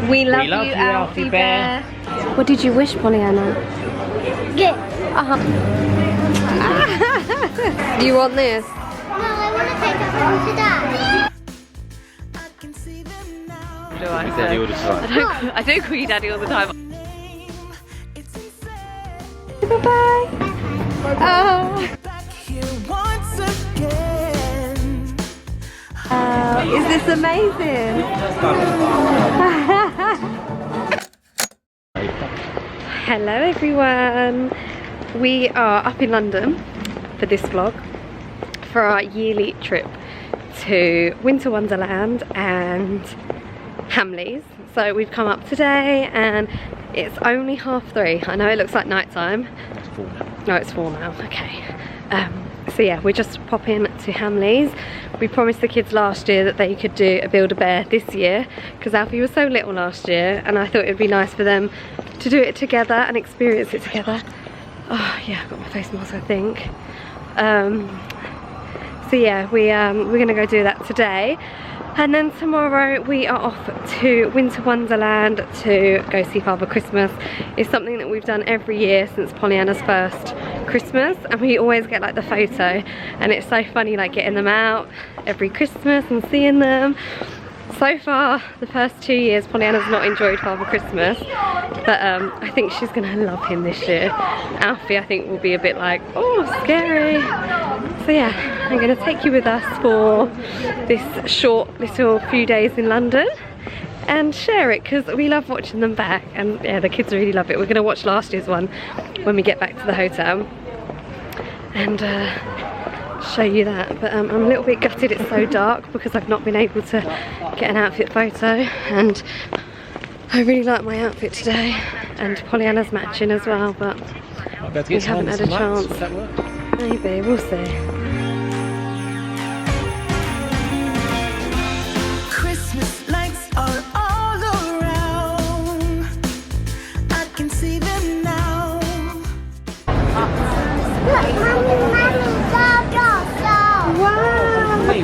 We love you, Alfie Bear. What did you wish, Pollyanna? Good. Do you want this? No, I want to take it home to Dad. What do I say? Daddy all the time. I don't call you Daddy all the time. Bye-bye. Oh, is this amazing? Hello everyone. We are up in London for this vlog for our yearly trip to Winter Wonderland and Hamley'S. So we've come up today and it's only 3:30. I know it looks like night time. It's 4 now. No, it's 4 now. Okay. So yeah, we're just popping to Hamley'S. We promised the kids last year that they could do a Build-A-Bear this year because Alfie was so little last year, and I thought it would be nice for them to do it together and experience it together. Oh yeah, I've got my face mask, I think. So yeah, we're gonna go do that today. And then tomorrow we are off to Winter Wonderland to go see Father Christmas. It's something that we've done every year since Pollyanna's first Christmas, and we always get like the photo, and it's so funny like getting them out every Christmas and seeing them. So far, the first 2 years, Pollyanna's not enjoyed Father Christmas, but I think she's gonna love him this year. Alfie, I think, will be a bit like, oh, scary. So yeah, I'm gonna take you with us for this short little few days in London and share it because we love watching them back, and yeah, the kids really love it. We're gonna watch last year's one when we get back to the hotel and show you that. But I'm a little bit gutted it's so dark because I've not been able to get an outfit photo, and I really like my outfit today, and Pollyanna's matching as well, but we haven't had a chance. Does that work? Maybe, we'll see. Christmas lights are all around. I can see them now.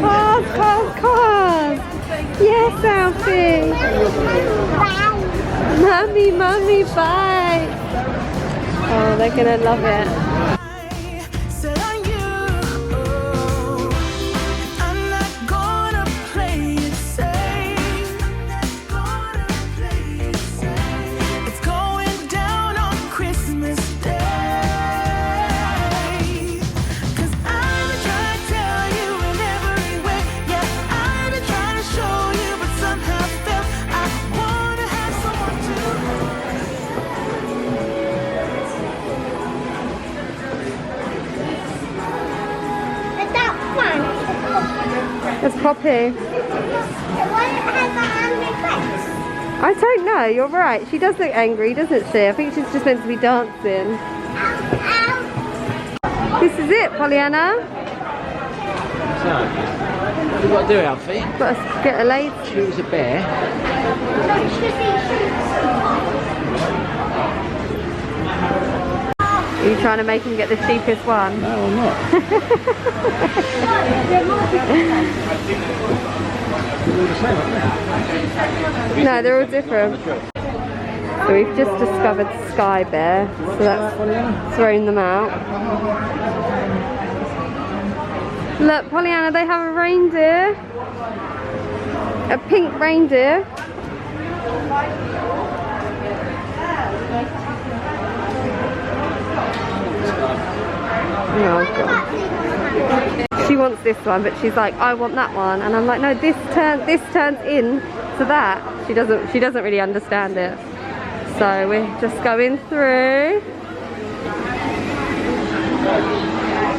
Wow, cars! Yes, Alfie! Mummy, bye! Oh, they're gonna love it. Said on you, I'm not gonna play it safe. It's going down on Christmas Day. 'Cause I've been trying to tell you in every way. Yeah, I've been trying to show you, but somehow felt I wanna have someone to. It's Poppy. I don't know, you're right. She does look angry, doesn't she? I think she's just meant to be dancing. This is it, Pollyanna. So, what have you got to do, Alfie? Got to get a lace. Choose a bear. Are you trying to make him get the cheapest one? No, I'm not. No, they're all different. So we've just discovered Sky Bear, so that's thrown them out. Look, Pollyanna, they have a reindeer. A pink reindeer. Oh God. She wants this one, but she's like, I want that one, and I'm like, no, this turns in to that. She doesn't really understand it. So we're just going through.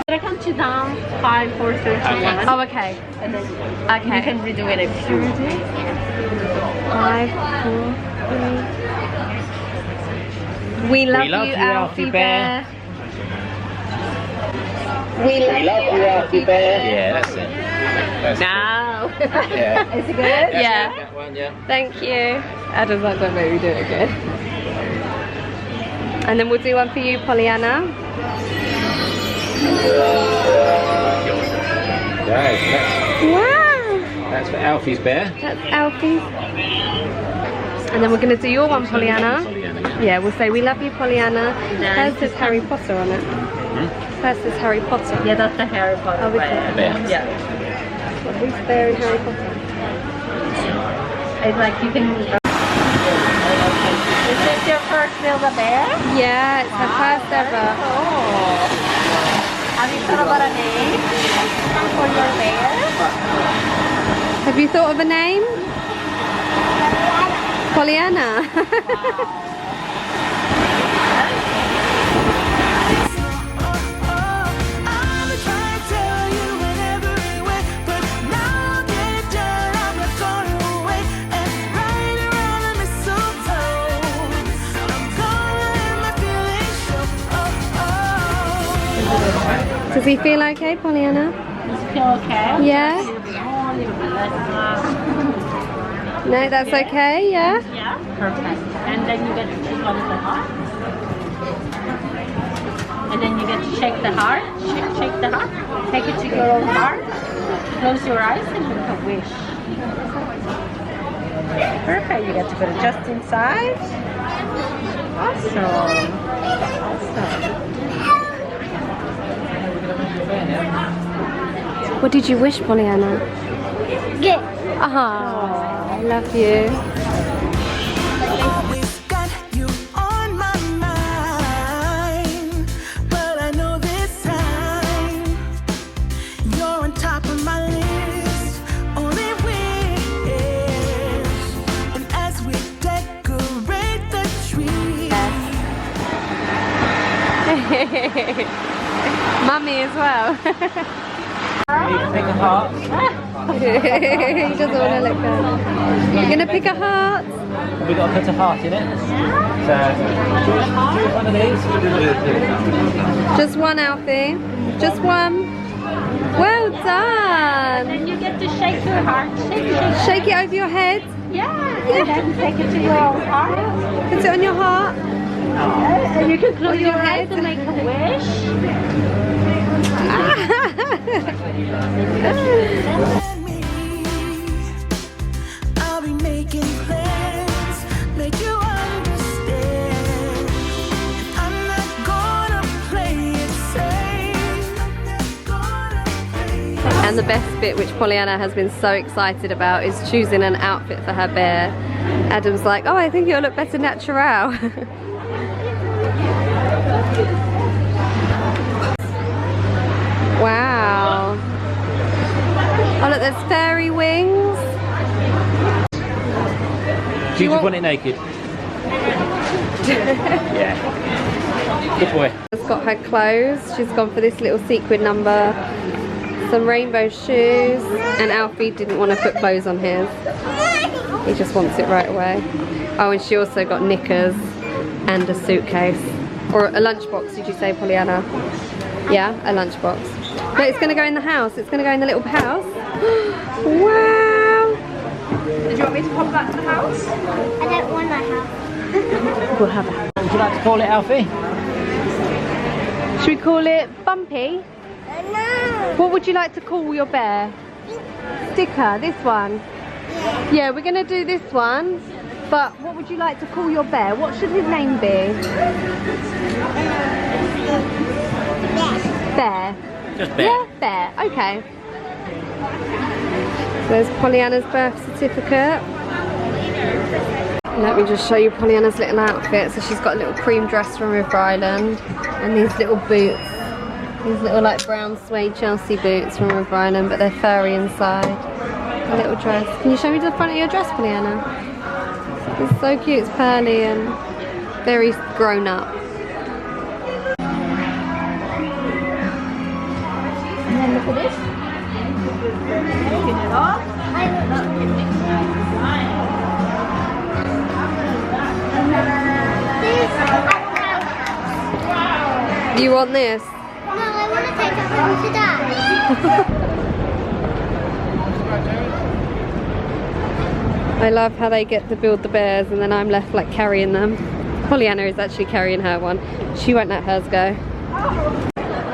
I count you down 5, 4, 3, 2, 1. Oh, okay. And then Okay. you can redo it if you want to. 5, 4, 3. We love you, Alfie Bear. We love you, Alfie Bear. Yeah, that's it. That's No. Yeah. Is it good? That's Yeah. it, that one, yeah. Thank you. Adam's like, don't make me do it again. And then we'll do one for you, Pollyanna. Right, Wow. that's for Alfie's bear. That's Alfie. And then we're going to do your one, Pollyanna. Pollyanna, yeah. Yeah, we'll say we love you, Pollyanna. Then- Hers says Harry Potter on it. Hers says Harry Potter. Yeah, that's the Harry Potter. Oh, is it? Bear. Yeah. Who's there in Harry Potter? It's like you can. Is this your first Build-A-Bear? Yeah, it's her first ever. Oh. Have you thought about a name for your bear? Have you thought of a name? Pollyanna. I've been trying to tell you in every way, but now I'll get it done. I'm not going away and right around the mistletoe. I'm gonna let my feelings show. Does he feel okay, Pollyanna? Does it feel okay? Yeah? A little bit more, a little bit less. No, that's okay, yeah? Yeah, perfect. And then you get to choose one of the heart. And then you get to shake the heart. Shake the heart. Take it to your own heart. Close your eyes and make a wish. Perfect. You get to put it just inside. Awesome. What did you wish, Pollyanna? Good. Ah, I love you. Always got you on my mind, but I know this time you're on top of my list. Only wish, and as we decorate the tree. Mummy as well. Pick a heart. He doesn't want to let go. You're going to pick a heart? We've got to put a heart in it. So, choose one of these. Just one, Alfie. Just one. Well done. Then you get to shake your heart. Shake. Shake it over your head. Yeah. And then take it to your own heart. Put it on your heart. And you can close your your eyes head. and make a wish. I'll be making plans, make you understand. I'm not gonna play it safe. I'm not gonna play it. And the best bit, which Pollyanna has been so excited about, is choosing an outfit for her bear. Adam's like, oh, I think it'll look better natural. Wow. Oh look, there's fairy wings. Do you just want- want it naked? Yeah. Good boy. She's got her clothes. She's gone for this little sequin number, some rainbow shoes, and Alfie didn't want to put clothes on his. He just wants it right away. Oh, and she also got knickers and a suitcase. Or a lunchbox, did you say, Pollyanna? Yeah, a lunchbox. No, it's going to go in the house. It's going to go in the little house. Wow! Did you want me to pop that to the house? I don't want my house. We'll have it. What would you like to call it, Alfie? Should we call it Bumpy? No. What would you like to call your bear? Sticker, this one. Yeah, we're going to do this one. But what would you like to call your bear? What should his name be? Bear. Just bear. Yeah, bear. Okay. There's Pollyanna's birth certificate. Let me just show you Pollyanna's little outfit. So she's got a little cream dress from River Island and these little boots. These little like brown suede Chelsea boots from River Island, but they're furry inside. A little dress. Can you show me the front of your dress, Pollyanna? It's so cute. It's pearly and very grown up. And then look at this. Open it up. You want this? No, I want to take it home to Dad. I love how they get to build the bears and then I'm left like carrying them. Pollyanna is actually carrying her one. She won't let hers go.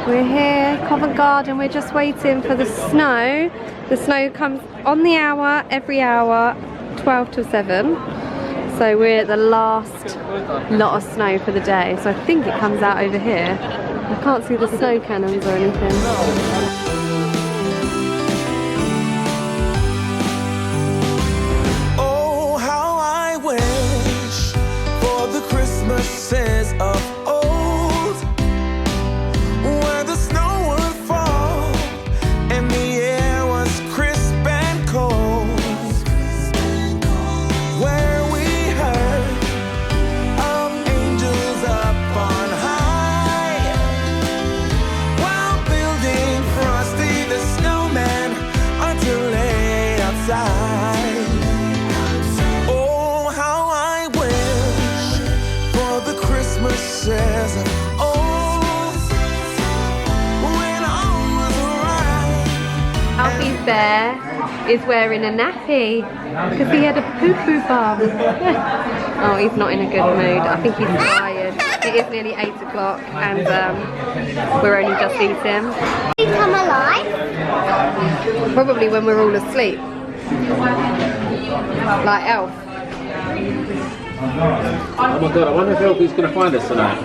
We're here, Covent Garden. We're just waiting for the snow. The snow comes on the hour, every hour, 12 till 7. So we're at the last lot of snow for the day. So I think it comes out over here. I can't see the snow cannons or anything. Oh, how I wish for the Christmases of old, where the snow would fall and the air was crisp and cold, where we heard of angels up on high, while building Frosty the snowman until late outside. Oh, how I wish for the Christmases of old, when all was right. Alfie's there is wearing a nappy because he had a poo-poo bum. Oh, he's not in a good mood. I think he's tired. It is nearly 8 o'clock and we're only just eating. Come alive? Probably when we're all asleep. Like Elf. Oh my god, I wonder if Alfie's going to find us tonight.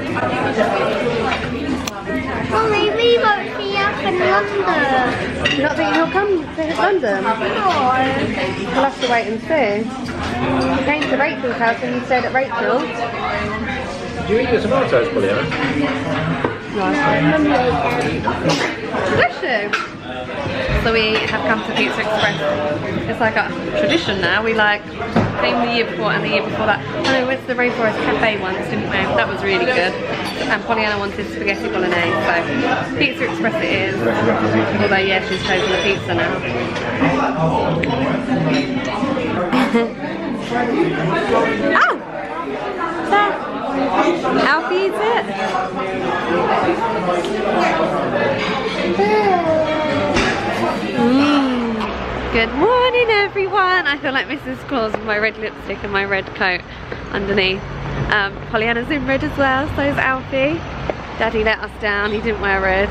Well, maybe he won't see us in London. Not that he'll come to London. No. We'll have to wait and see. You came to Rachel's house and you stayed at Rachel's. Did you eat your tomatoes, Pollyanna? Bless you. So we have come to Pizza Express. It's like a tradition now. We like came the year before and the year before that. I know we went to the Rainforest Cafe once, didn't we? That was really good. And Pollyanna wanted spaghetti bolognese, so Pizza Express it is. Although yeah, she's chosen the pizza now. Oh! Alfie eats it. Good morning everyone. I feel like Mrs. Claus with my red lipstick and my red coat underneath. Pollyanna's in red as well, so is Alfie. Daddy let us down, he didn't wear red.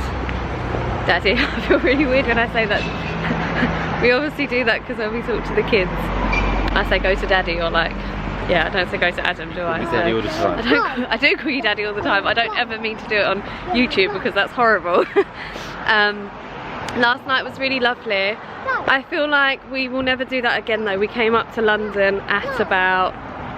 Daddy, I feel really weird when I say that. We obviously do that because when we talk to the kids, I say go to Daddy or like, yeah, I don't say go to Adam, do I? Daddy all the time. I do call you Daddy all the time. I don't ever mean to do it on YouTube because that's horrible. Last night was really lovely. I feel like we will never do that again though. We came up to London at about,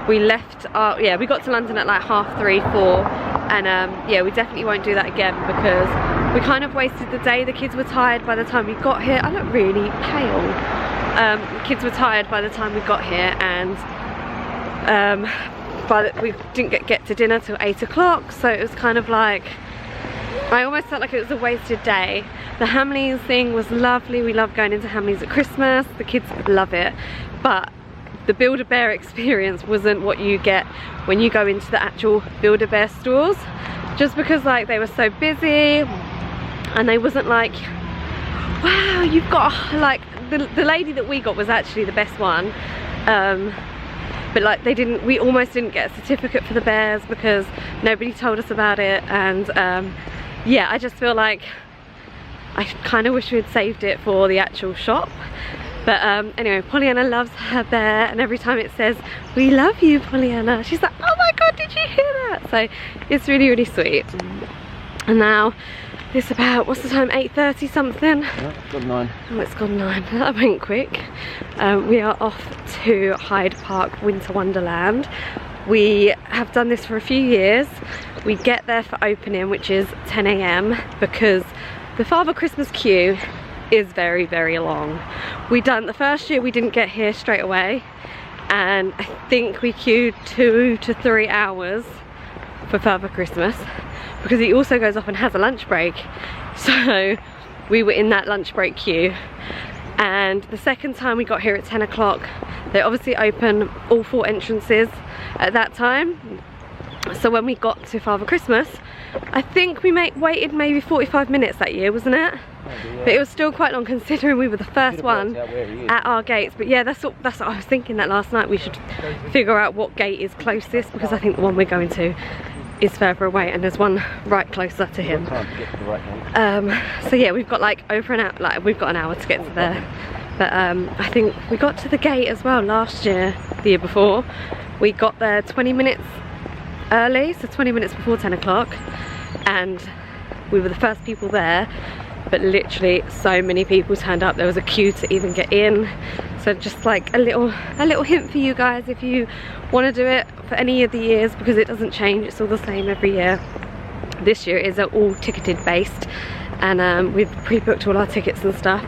we got to London at like 3:30, 4, and yeah, we definitely won't do that again because we kind of wasted the day. The kids were tired by the time we got here. I look really pale. The kids were tired by the time we got here, and we didn't get to dinner till 8 o'clock, so it was kind of like, I almost felt like it was a wasted day. The Hamley'S thing was lovely. We love going into Hamley'S at Christmas. The kids love it, but the Build-A-Bear experience wasn't what you get when you go into the actual Build-A-Bear stores, just because like they were so busy and they wasn't like, wow, you've got like, the lady that we got was actually the best one. But like we almost didn't get a certificate for the bears because nobody told us about it, and yeah, I just feel like I kind of wish we had saved it for the actual shop. But anyway, Pollyanna loves her bear, and every time it says, "We love you, Pollyanna," she's like, "Oh my god, did you hear that?" So it's really, really sweet. And now it's about, what's the time, 8:30 something? Yeah, it's gone 9. Oh, it's gone 9. That went quick. We are off to Hyde Park Winter Wonderland. We have done this for a few years. We get there for opening, which is 10 AM, because the Father Christmas queue is very, very long. The first year we didn't get here straight away, and I think we queued 2 to 3 hours for Father Christmas, because he also goes off and has a lunch break. So we were in that lunch break queue. And the second time we got here at 10 o'clock, they obviously open all 4 entrances at that time. So when we got to Father Christmas, I think we waited maybe 45 minutes that year, wasn't it? Maybe, yeah. But it was still quite long considering we were the first one at our gates. But yeah, that's what I was thinking, that last night we should figure out what gate is closest, because I think the one we're going to is further away, and there's one right closer to him. So yeah, we've got like over an hour, we've got an hour to get to there. But I think we got to the gate as well last year, the year before. We got there 20 minutes early, so 20 minutes before 10 o'clock, and we were the first people there, but literally so many people turned up. There was a queue to even get in. So just like a little hint for you guys, if you want to do it for any of the years, because it doesn't change, it's all the same every year. This year is all ticketed based, and we've pre-booked all our tickets and stuff,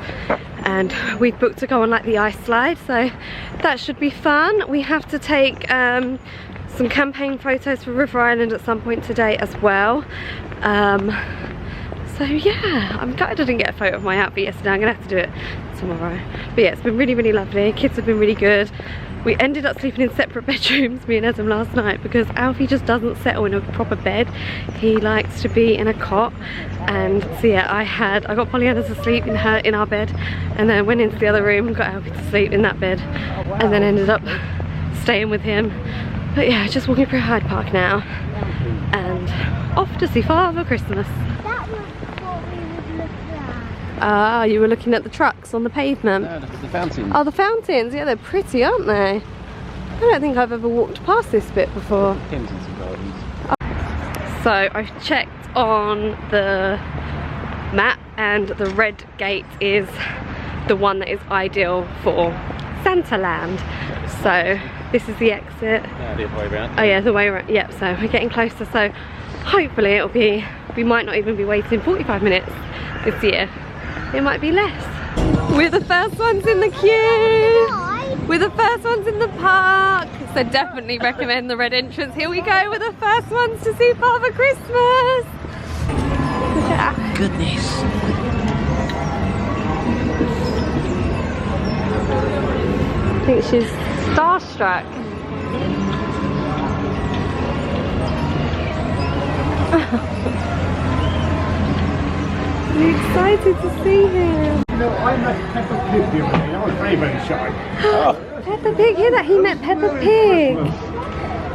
and we've booked to go on like the ice slide, so that should be fun. We have to take some campaign photos for River Island at some point today as well. So yeah, I'm glad I didn't get a photo of my outfit yesterday. I'm gonna have to do it tomorrow. But yeah, it's been really, really lovely. Kids have been really good. We ended up sleeping in separate bedrooms, me and Adam, last night, because Alfie just doesn't settle in a proper bed. He likes to be in a cot. And so yeah, I got Pollyanna to sleep in our bed, and then went into the other room and got Alfie to sleep in that bed, and then ended up staying with him. But yeah, just walking through Hyde Park now, and off to see Father Christmas. That was what we were looking at. Ah, you were looking at the trucks on the pavement? No, look at the fountains. Oh, the fountains, yeah, they're pretty, aren't they? I don't think I've ever walked past this bit before. Kensington Gardens. So I've checked on the map, and the red gate is the one that is ideal for Santa Land. So this is the exit. Yeah, the other way around. Oh yeah, the way around. Yep, so we're getting closer, so hopefully it'll be, we might not even be waiting 45 minutes this year. It might be less. We're the first ones in the queue. We're the first ones in the park. So definitely recommend the red entrance. Here we go, we're the first ones to see Father Christmas. Goodness. I think she's starstruck. I'm excited to see him. You know, I met Peppa Pig the other day. I was very, very shy. Peppa Pig, hear that? He met Peppa Pig.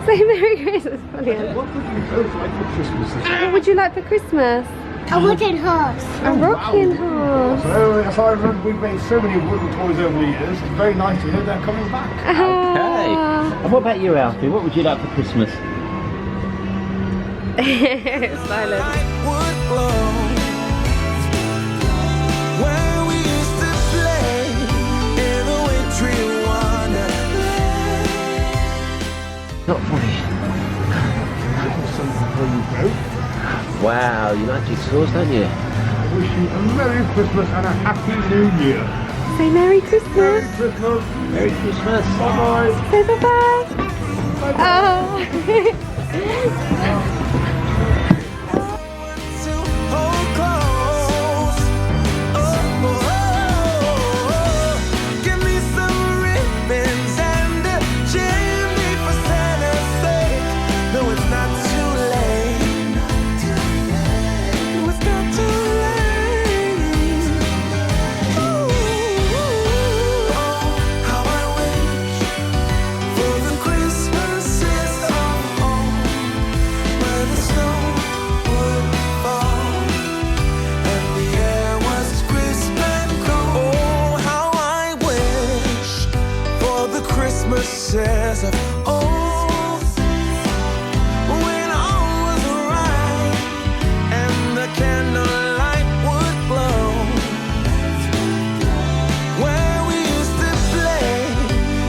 Say Merry Christmas, Pollyanna. What would you both like for Christmas this year? What would you like for Christmas? A wooden horse. A rocking horse. So, as I remember, we've made so many wooden toys over the years. It's very nice to hear they're coming back. Okay. And what about you, Alfie? What would you like for Christmas? Silent. would blow where we used to play in the wintry wonderland. Not funny. Something for you both. Wow, you like jigsaws, don't you? I wish you a Merry Christmas and a Happy New Year. Say Merry Christmas. Merry Christmas. Merry Christmas. Bye-bye. Say bye-bye. Oh. To hold close. Give me some ribbons and a chimney for Santa's sake. No, it's not too late. No, it's not too late. Oh, how I wish for the Christmases of old, where the snow would fall and the air was crisp and cold. Oh, how I wish for the Christmases of old, when all was right and the candlelight would glow, where we used to play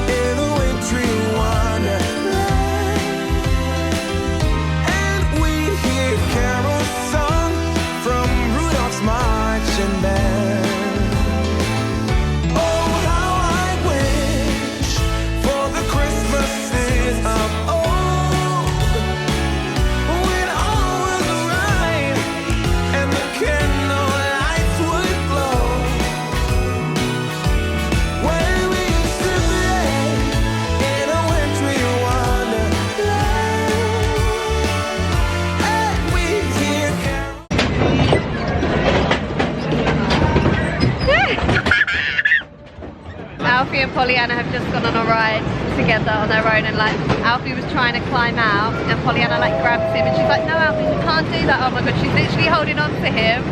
in the wintry wonderland, and we'd hear carols sung from Rudolph's marching band. Oh, how I wish for the Christmases of old, when all was right and the candlelights would glow, where we used to play in a wintry wonderland, and we'd hear carols. Alfie and Pollyanna have just gone on a ride together on their own, and like Alfie was trying to climb out and Pollyanna like grabs him and she's like, no Alfie, we can't do that. Oh my god, she's literally holding on to him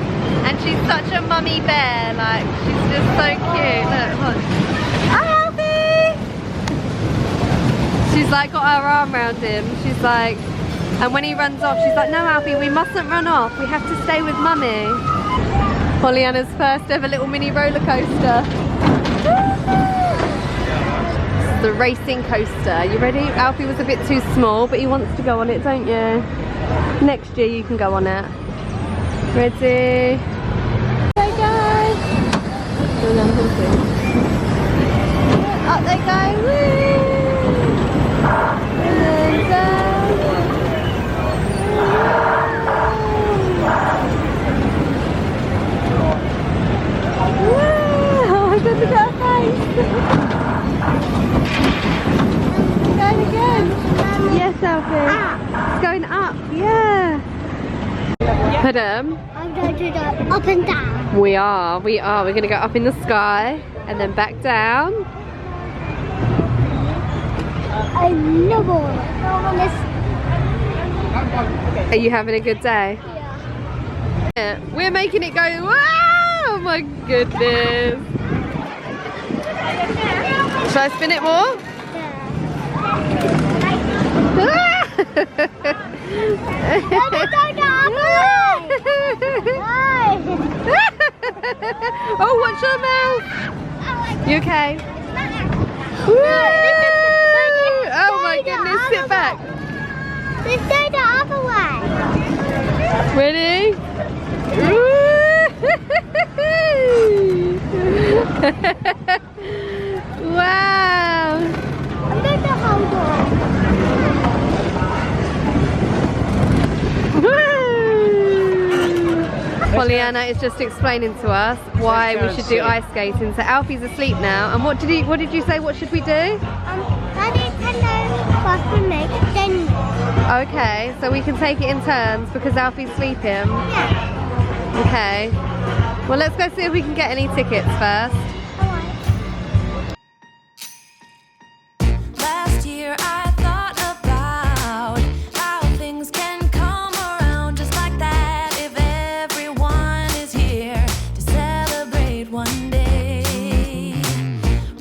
And she's such a mummy bear, like, she's just so cute. Look. Hi, Alfie! She's like got her arm around him. She's like, and when he runs off, she's like, no, Alfie, we mustn't run off. We have to stay with mummy. Pollyanna's first ever little mini roller coaster. The racing coaster. You ready? Alfie was a bit too small, but he wants to go on it, don't you? Next year you can go on it. Ready? There guys. Up they go. Woo! And then down. Wow! I got to get a face. Going again. Yes, Alfie. It's going up. Yeah. Put 'em. I'm going to go up and down. We are. We're going to go up in the sky and then back down. I love all this. Are you having a good day? Yeah. We're making it go. Wow! Oh my goodness. Should I spin it more? Oh, watch your mouth. You okay? Oh my goodness, sit back. Let's go the other way. Ready? Wow. I'm going to hold on. Pollyanna is just explaining to us why we should do ice skating. So Alfie's asleep now. And what did you say? What should we do? Daddy, hello. First we make then. Okay, so we can take it in turns because Alfie's sleeping. Yeah. Okay. Well, let's go see if we can get any tickets first. Last year I thought about how things can come around just like that if everyone is here to celebrate one day.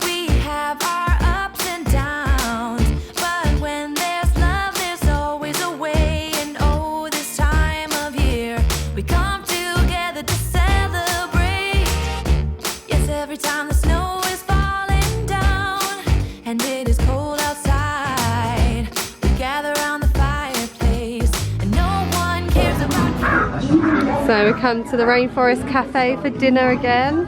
We have our ups and downs, but when there's love there's always a way. And oh, this time of year we come together to celebrate. Yes, every time the snow is falling down and it is cold outside, we gather around the fireplace and no one cares about. So we come to the Rainforest Cafe for dinner again.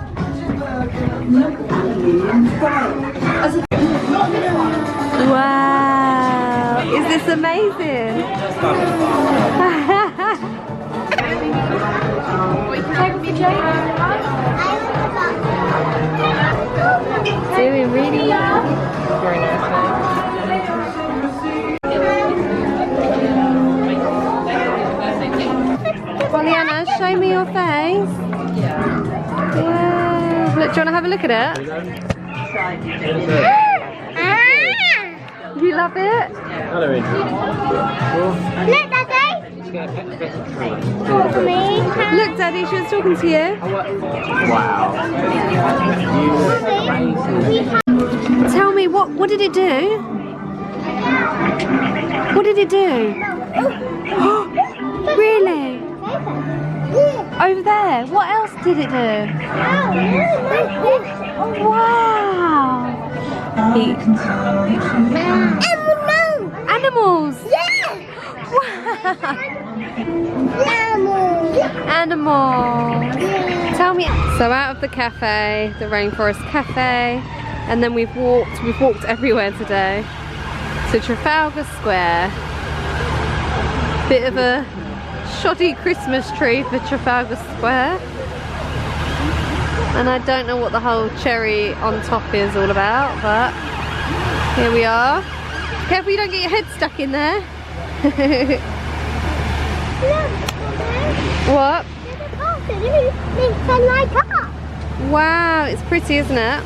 Wow! Is this amazing? Doing really well. Very nice. Pollyanna, show me your face. Wow. Look, do you want to have a look at it? You love it? Look, Daddy. Talk to me. Look, Daddy, she was talking to you. Tell me, what did it do? What did it do? Really? Over there. What else did it do? Wow. Animals. Wow. Animals. Tell me. So out of the cafe, the Rainforest Cafe, and then we've walked everywhere today to Trafalgar Square. Bit of a shoddy Christmas tree for Trafalgar Square. And I don't know what the whole cherry on top is all about, but here we are. Careful you don't get your head stuck in there. What? Wow, it's pretty, isn't it?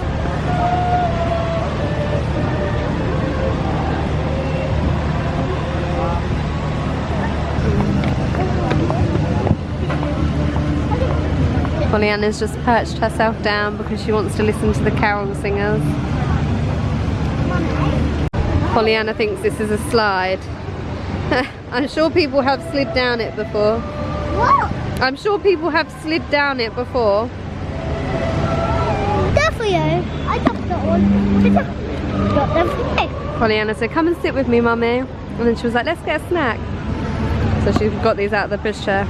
Pollyanna's just perched herself down because she wants to listen to the carol singers. Pollyanna thinks this is a slide. I'm sure people have slid down it before. What? I'm sure people have slid down it before. Definitely. I got that one. Got them for you. Pollyanna said, come and sit with me, mummy. And then she was like, let's get a snack. So she's got these out of the pushchair.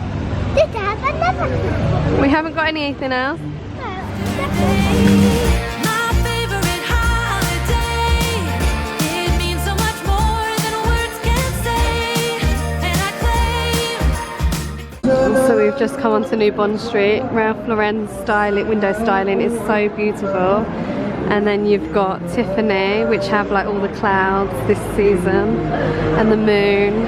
Did I have another? We haven't got anything else. No. My favorite holiday. It means so much more than words can say. And I claim. So we've just come onto New Bond Street. Ralph Lauren's styling, window styling is so beautiful. And then you've got Tiffany, which have like all the clouds this season, and the moon.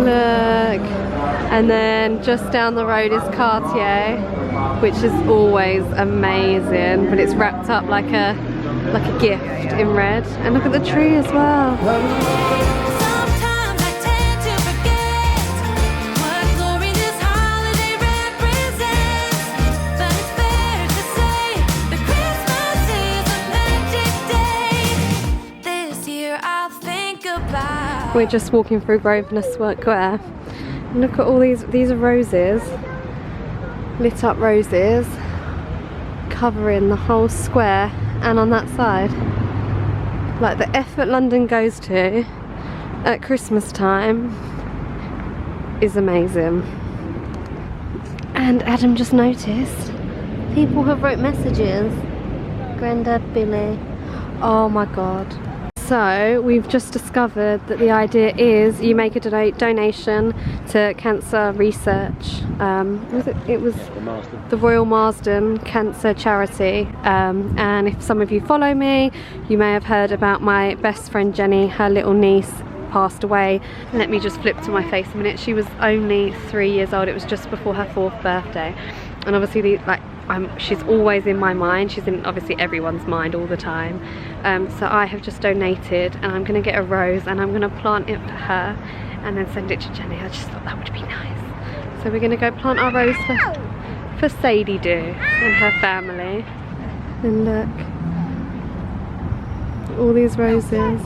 Look. And then just down the road is Cartier, which is always amazing, but it's wrapped up like a gift in red. And look at the tree as well. Sometimes I tend to forget what glory this holiday represents. But it's fair to say that Christmas is a magic day. This year I'll think about. We're just walking through Grosvenor Square. Look at all these are roses, lit up roses, covering the whole square, and on that side, like the effort London goes to at Christmas time is amazing. And Adam just noticed people have wrote messages. Grandad Billy, oh my god. So we've just discovered that the idea is you make a donation to cancer research. It was the Royal Marsden Cancer Charity. And if some of you follow me, you may have heard about my best friend Jenny. Her little niece passed away. Let me just flip to my face a minute. She was only 3 years old. It was just before her 4th birthday. And obviously she's always in my mind. She's in obviously everyone's mind all the time. So I have just donated, and I'm going to get a rose and I'm going to plant it for her and then send it to Jenny. I just thought that would be nice. So we're going to go plant our rose for Sadie Doo and her family. And look, all these roses.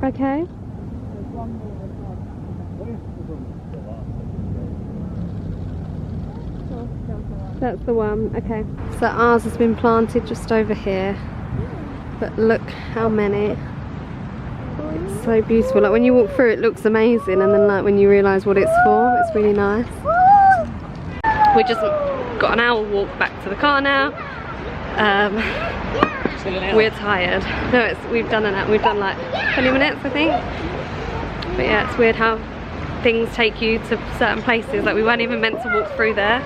Okay. That's the one, okay. So ours has been planted just over here. But look how many. It's so beautiful. Like when you walk through it looks amazing, and then like when you realise what it's for, it's really nice. We just got an hour walk back to the car now. We're tired. No, we've done like 20 minutes I think. But yeah, it's weird how things take you to certain places. Like we weren't even meant to walk through there,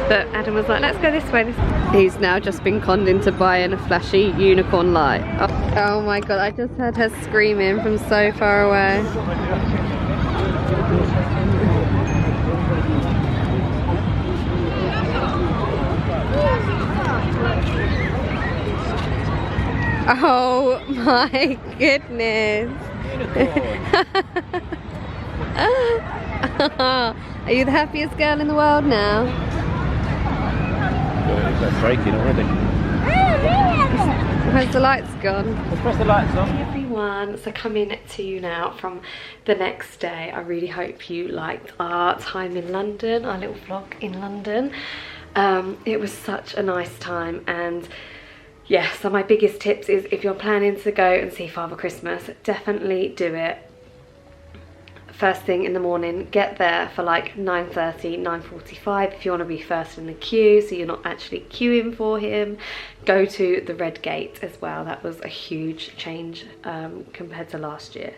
but Adam was like, let's go this way. He's now just been conned into buying a flashy unicorn light. Oh my god, I just heard her screaming from so far away. Oh my goodness. Are you the happiest girl in the world now? That's breaking already. Where's the lights gone? Let's press the lights on. Hey everyone, so coming to you now from the next day. I really hope you liked our time in London, our little vlog in London. It was such a nice time, and yeah, so my biggest tips is if you're planning to go and see Father Christmas, definitely do it first thing in the morning. Get there for like 9:30, 9:45 if you want to be first in the queue, so you're not actually queuing for him. Go to the Red Gate as well. That was a huge change compared to last year.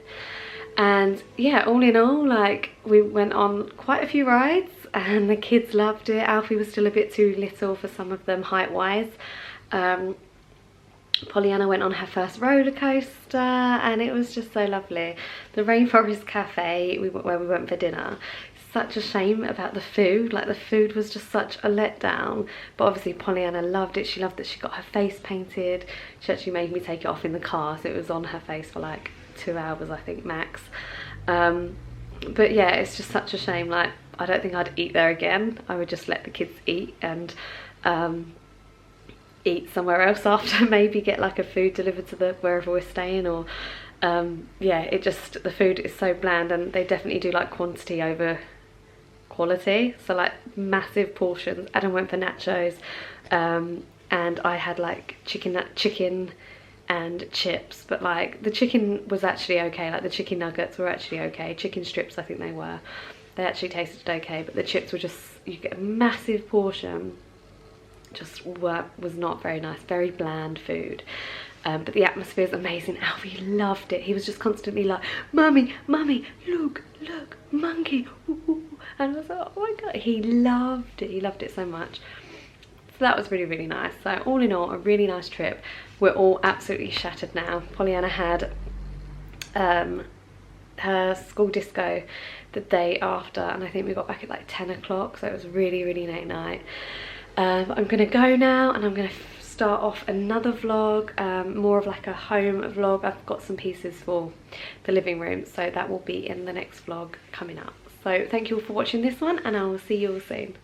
And yeah, all in all, like we went on quite a few rides and the kids loved it. Alfie was still a bit too little for some of them height wise. Pollyanna went on her first roller coaster and it was just so lovely. The Rainforest Cafe where we went for dinner, such a shame about the food. Like the food was just such a letdown, but obviously Pollyanna loved it. She loved that she got her face painted. She actually made me take it off in the car, so it was on her face for like 2 hours I think max. But yeah, it's just such a shame. Like I don't think I'd eat there again. I would just let the kids eat and eat somewhere else after. Maybe get like a food delivered to the wherever we're staying, or yeah, it just, the food is so bland, and they definitely do like quantity over quality. So like massive portions. Adam went for nachos, and I had like chicken and chips, but like the chicken was actually okay. Like the chicken nuggets were actually okay. Chicken strips, I think they actually tasted okay, but the chips were just, you get a massive portion, just was not very nice, very bland food. But the atmosphere is amazing. Alfie loved it. He was just constantly like, mummy, mummy, look, look, monkey, ooh, ooh. And I was like, oh my god, he loved it. He loved it so much. So that was really, really nice. So all in all, a really nice trip. We're all absolutely shattered now. Pollyanna had her school disco the day after, and I think we got back at like 10 o'clock, so it was a really, really late night. I'm gonna go now, and I'm gonna start off another vlog, more of like a home vlog. I've got some pieces for the living room, so that will be in the next vlog coming up. So thank you all for watching this one, and I will see you all soon.